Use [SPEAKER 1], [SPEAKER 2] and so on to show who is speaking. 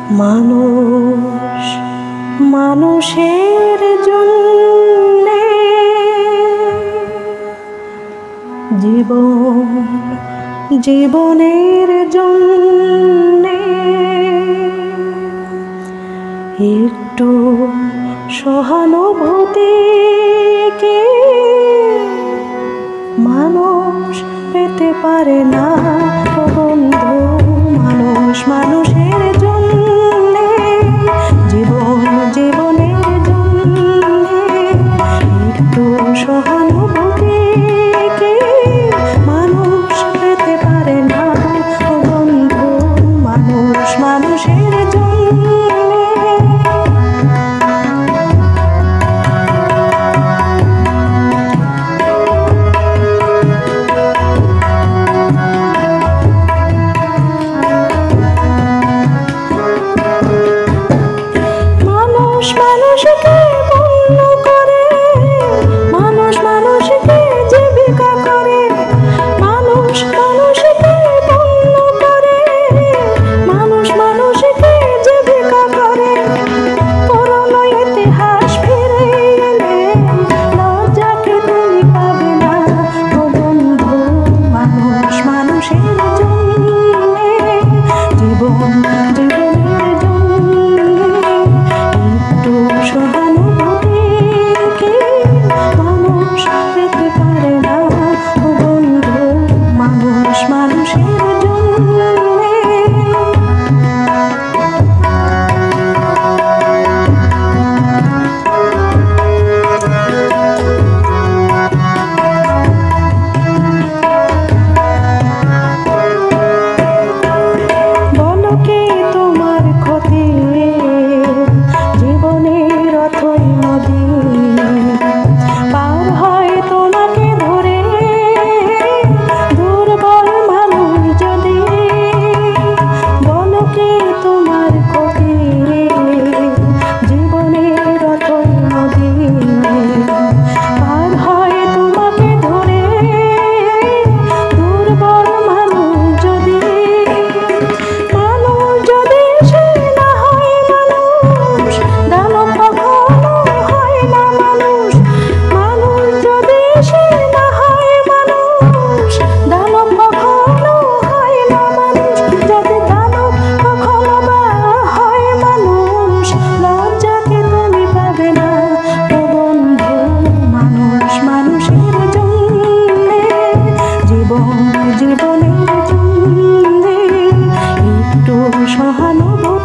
[SPEAKER 1] মানুষ মানুষের জন্যে, জীবন জীবনের জন্যে, একটু সহানুভূতি কি মানুষ পেতে পারে না ও বন্ধু? মানুষ মানুষের জন্যে, জীবন জীবনের জন্যে, একটু সহানুভূতি কি মানুষ পেতে পারে না ও বন্ধু? মানুষ মানুষের জন্যে। মানুষকে পূর্ণ করে, মানুষ মানুষকে জীবিকা করে, মানুষ মানুষকে পূর্ণ করে, মানুষ মানুষকে জীবিকা করে। পুরনো ইতিহাস ফিরে এলে লজ্জাকে তুমি পাবে না ও বন্ধু। মানুষ মানুষের জন্যে, জীবন জীবনের জন্যে, একটু সহানুভূতি কি মানুষ পেতে পারে না ও বন্ধু? মানুষ মানুষের জন্যে। বলো কি তোমার ক্ষতি, জীবনের অথই নদী পার হয় তোমাকে ধরে, দুর্বল মানুষ যদি। বলো কি তোমার ক্ষতি, জীবনের অথই নদী পার হয় তোমাকে ধরে, দুর্বল মানুষ যদি। মানুষ যদি সে না হয় মানুষ, দানব কখনো হয় না মানুষ। মানুষ যদি সে না হয় মানুষ, দানব কখনো হয় না মানুষ। যদি দানব কখনো বা হয় মানুষ, লজ্জাকে তুমি পাবে না ও বন্ধু। মানুষ মানুষের জন্যে, জীবন জীবনের জন্যে, একটু সহানুভূতি